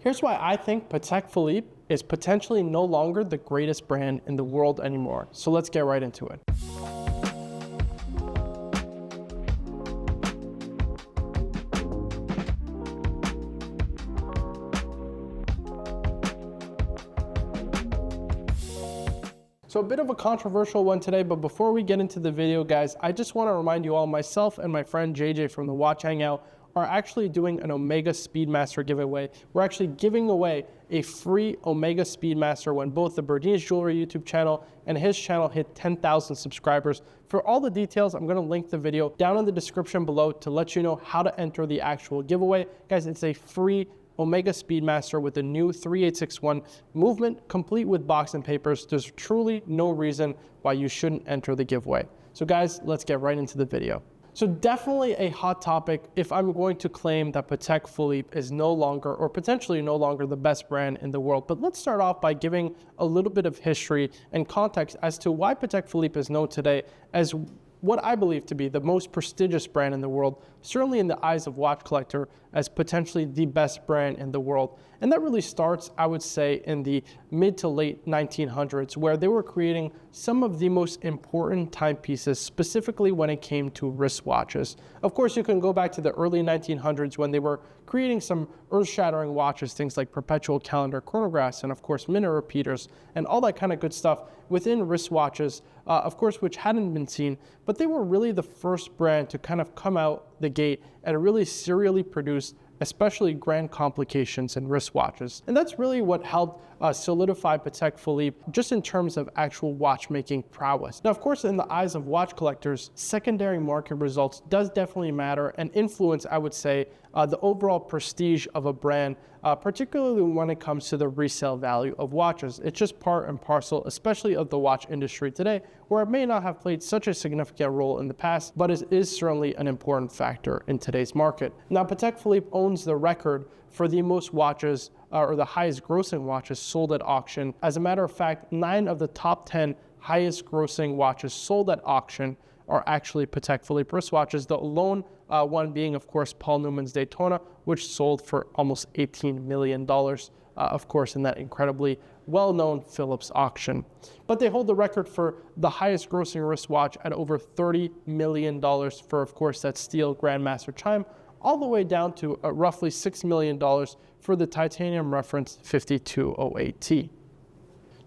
Here's why I think Patek Philippe is potentially no longer the greatest brand in the world anymore. So let's get right into it. So a bit of a controversial one today, but before we get into the video, guys, I just want to remind you all, myself and my friend JJ from the Watch Hangout are actually doing an Omega Speedmaster giveaway. We're actually giving away a free Omega Speedmaster when both the Bernese Jewelry YouTube channel and his channel hit 10,000 subscribers. For all the details, I'm going to link the video down in the description below to let you know how to enter the actual giveaway. Guys, it's a free Omega Speedmaster with the new 3861 movement, complete with box and papers. There's truly no reason why you shouldn't enter the giveaway. So guys, let's get right into the video. So definitely a hot topic if I'm going to claim that Patek Philippe is no longer, or potentially no longer, the best brand in the world. But let's start off by giving a little bit of history and context as to why Patek Philippe is known today as what I believe to be the most prestigious brand in the world, certainly in the eyes of watch collector, as potentially the best brand in the world. And that really starts, I would say, in the mid to late 1900s, where they were creating some of the most important timepieces, specifically when it came to wristwatches. Of course, you can go back to the early 1900s when they were creating some earth-shattering watches, things like perpetual calendar chronographs, and of course minute repeaters, and all that kind of good stuff within wristwatches, of course, which hadn't been seen, but they were really the first brand to kind of come out the gate and really serially produce especially grand complications in wristwatches. And that's really what helped solidify Patek Philippe just in terms of actual watchmaking prowess. Now, of course, in the eyes of watch collectors, secondary market results does definitely matter and influence, I would say, the overall prestige of a brand, particularly when it comes to the resale value of watches. It's just part and parcel, especially of the watch industry today, where it may not have played such a significant role in the past, but it is certainly an important factor in today's market. Now, Patek Philippe owns the record for the most watches, or the highest grossing watches sold at auction. As a matter of fact, 9 of the top 10 highest grossing watches sold at auction are actually Patek Philippe wristwatches, the lone one being, of course, Paul Newman's Daytona, which sold for almost $18 million, of course, in that incredibly well-known Philips auction. But they hold the record for the highest grossing wristwatch at over $30 million for, of course, that steel Grandmaster chime, all the way down to roughly $6 million for the titanium reference 5208T.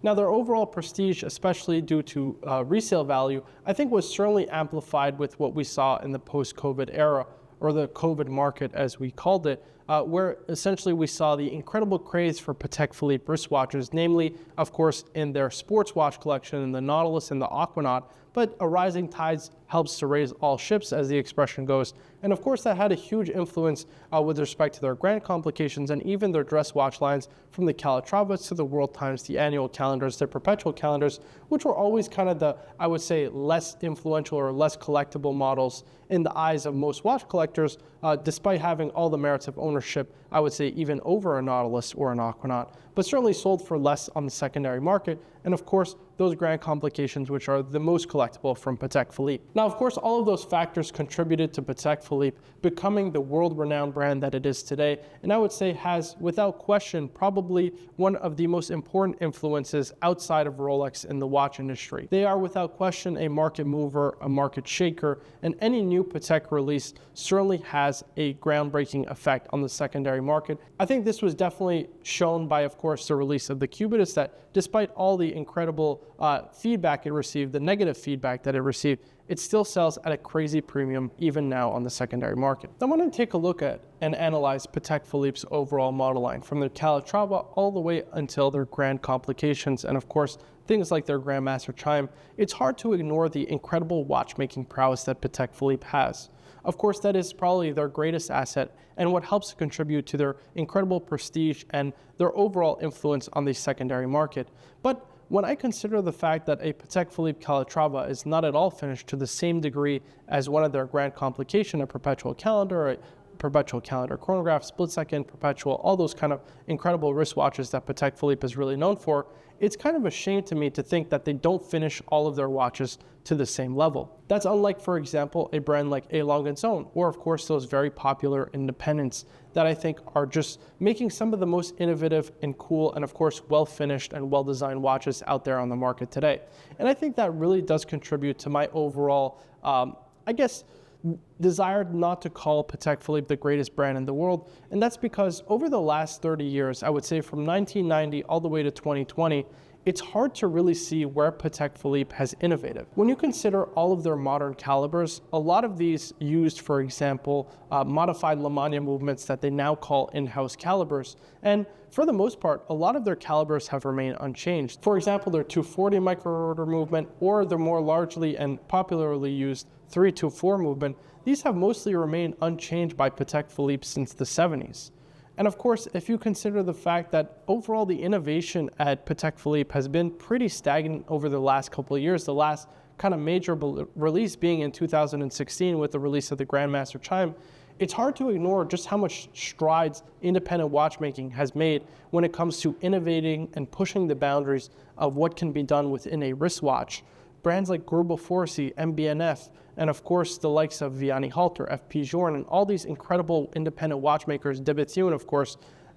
Now, their overall prestige, especially due to resale value, I think was certainly amplified with what we saw in the post-COVID era, or the COVID market as we called it, where essentially we saw the incredible craze for Patek Philippe wristwatches, namely, of course, in their sports watch collection, in the Nautilus and the Aquanaut, but a rising tide helps to raise all ships, as the expression goes. And of course, that had a huge influence with respect to their grand complications and even their dress watch lines, from the Calatravas to the World Times, the annual calendars, their perpetual calendars, which were always kind of the, I would say, less influential or less collectible models in the eyes of most watch collectors, despite having all the merits of ownership, I would say, even over a Nautilus or an Aquanaut, but certainly sold for less on the secondary market. And of course, those grand complications, which are the most collectible from Patek Philippe. Now, of course, all of those factors contributed to Patek Philippe becoming the world-renowned brand that it is today, and I would say has, without question, probably one of the most important influences outside of Rolex in the watch industry. They are, without question, a market mover, a market shaker, and any new Patek release certainly has a groundbreaking effect on the secondary market. I think this was definitely shown by, of course, the release of the Cubitus, that despite all the incredible feedback it received, the negative feedback that it received, it still sells at a crazy premium even now on the secondary market. I want to take a look at and analyze Patek Philippe's overall model line, from their Calatrava all the way until their grand complications, and of course, things like their Grandmaster chime. It's hard to ignore the incredible watchmaking prowess that Patek Philippe has. Of course, that is probably their greatest asset and what helps to contribute to their incredible prestige and their overall influence on the secondary market. But when I consider the fact that a Patek Philippe Calatrava is not at all finished to the same degree as one of their grand complication, a perpetual calendar, a perpetual calendar chronograph, split second, perpetual, all those kind of incredible wristwatches that Patek Philippe is really known for, it's kind of a shame to me to think that they don't finish all of their watches to the same level. That's unlike, for example, a brand like A. Lange & Söhne, or of course those very popular independents that I think are just making some of the most innovative and cool and of course well-finished and well-designed watches out there on the market today. And I think that really does contribute to my overall, desire not to call Patek Philippe the greatest brand in the world. And that's because over the last 30 years, I would say from 1990 all the way to 2020, it's hard to really see where Patek Philippe has innovated. When you consider all of their modern calibers, a lot of these used, for example, modified Lemania movements that they now call in-house calibers. And for the most part, a lot of their calibers have remained unchanged. For example, their 240 microrotor movement or the more largely and popularly used 324 movement, these have mostly remained unchanged by Patek Philippe since the 70s. And of course, if you consider the fact that overall the innovation at Patek Philippe has been pretty stagnant over the last couple of years, the last kind of major release being in 2016 with the release of the Grandmaster Chime, it's hard to ignore just how much strides independent watchmaking has made when it comes to innovating and pushing the boundaries of what can be done within a wristwatch. Brands like Greubel Forsey, MB&F, and of course the likes of Vianney Halter, FP Journe, and all these incredible independent watchmakers, de Béthune of course,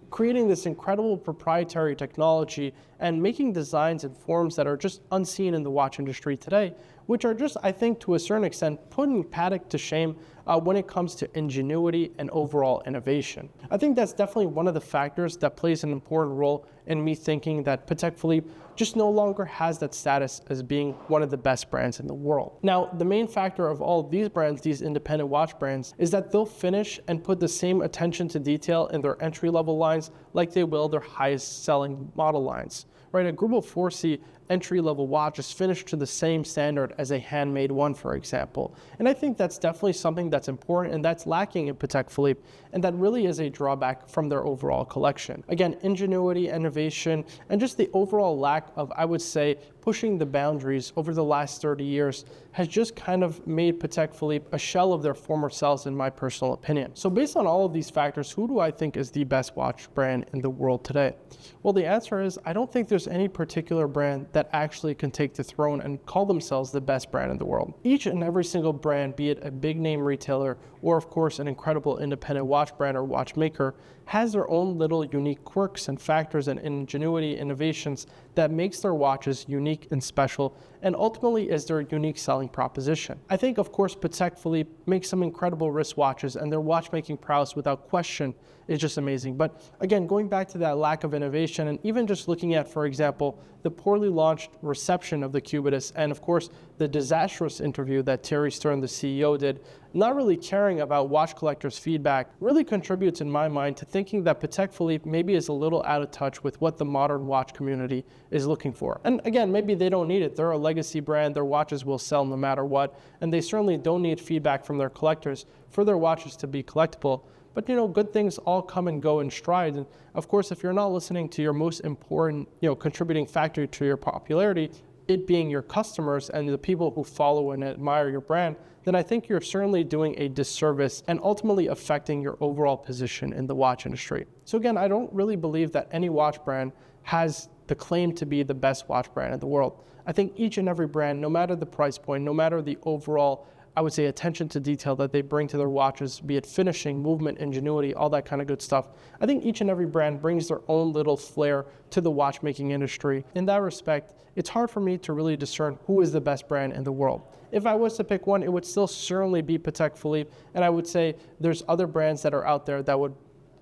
creating this incredible proprietary technology and making designs and forms that are just unseen in the watch industry today, which are just, I think, to a certain extent, putting Patek to shame when it comes to ingenuity and overall innovation. I think that's definitely one of the factors that plays an important role in me thinking that Patek Philippe just no longer has that status as being one of the best brands in the world. Now, the main factor of all of these brands, these independent watch brands, is that they'll finish and put the same attention to detail in their entry-level lines like they will their highest selling model lines. Right, a Greubel Forsey entry-level watch is finished to the same standard as a handmade one, for example. And I think that's definitely something that's important and that's lacking in Patek Philippe, and that really is a drawback from their overall collection. Again, ingenuity, innovation, and just the overall lack of, I would say, pushing the boundaries over the last 30 years has just kind of made Patek Philippe a shell of their former selves, in my personal opinion. So based on all of these factors, who do I think is the best watch brand in the world today? Well, the answer is I don't think there's any particular brand that actually can take the throne and call themselves the best brand in the world. Each and every single brand, be it a big name retailer or of course an incredible independent watch brand or watchmaker, has their own little unique quirks and factors and ingenuity innovations that makes their watches unique and special, and ultimately is their unique selling proposition. I think of course Patek Philippe makes some incredible wristwatches, and their watchmaking prowess without question is just amazing. But again, going back to that lack of innovation, and even just looking at, for example, the poorly launched reception of the Cubitus, and of course the disastrous interview that Thierry Stern, the CEO, did, not really caring about watch collectors' feedback, really contributes in my mind to thinking that Patek Philippe maybe is a little out of touch with what the modern watch community is looking for. And again, maybe they don't need it. They're a legacy brand, their watches will sell no matter what, and they certainly don't need feedback from their collectors for their watches to be collectible. But you know, good things all come and go in stride. And of course, if you're not listening to your most important, contributing factor to your popularity, it being your customers and the people who follow and admire your brand, then I think you're certainly doing a disservice and ultimately affecting your overall position in the watch industry. So again, I don't really believe that any watch brand has the claim to be the best watch brand in the world. I think each and every brand, no matter the price point, no matter the overall, I would say, attention to detail that they bring to their watches, be it finishing, movement, ingenuity, all that kind of good stuff, I think each and every brand brings their own little flair to the watchmaking industry. In that respect, it's hard for me to really discern who is the best brand in the world. If I was to pick one, it would still certainly be Patek Philippe, and I would say there's other brands that are out there that would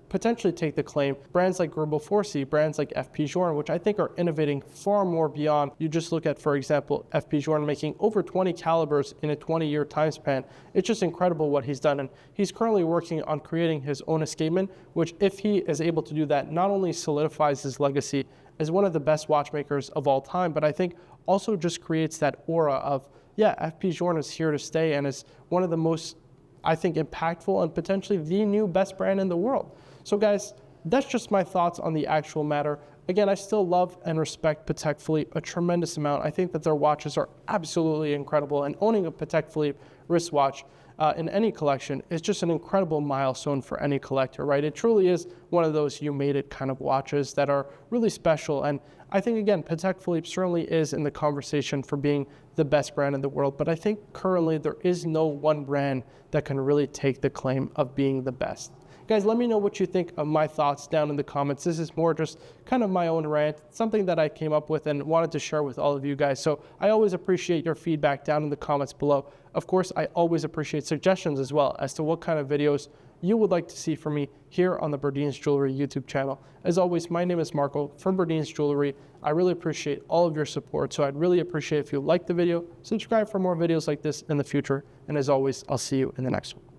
potentially take the claim. Brands like Greubel Forsey, brands like FP Journe, which I think are innovating far more beyond. You just look at, for example, FP Journe making over 20 calibers in a 20-year time span. It's just incredible what he's done, and he's currently working on creating his own escapement, which if he is able to do that, not only solidifies his legacy as one of the best watchmakers of all time, but I think also just creates that aura of, yeah, FP Journe is here to stay and is one of the most, I think, impactful and potentially the new best brand in the world. So guys, that's just my thoughts on the actual matter again, I still love and respect Patek Philippe a tremendous amount. I think that their watches are absolutely incredible, and owning a Patek Philippe wristwatch in any collection is just an incredible milestone for any collector, right? It truly is one of those you made it kind of watches that are really special. And I think, again, Patek Philippe certainly is in the conversation for being the best brand in the world, but I think currently there is no one brand that can really take the claim of being the best. Guys, let me know what you think of my thoughts down in the comments. This is more just kind of my own rant, something that I came up with and wanted to share with all of you guys. So I always appreciate your feedback down in the comments below. Of course, I always appreciate suggestions as well as to what kind of videos you would like to see from me here on the Burdeen's Jewelry YouTube channel. As always, my name is Marco from Burdeen's Jewelry. I really appreciate all of your support, so I'd really appreciate if you like the video, subscribe for more videos like this in the future, and as always, I'll see you in the next one.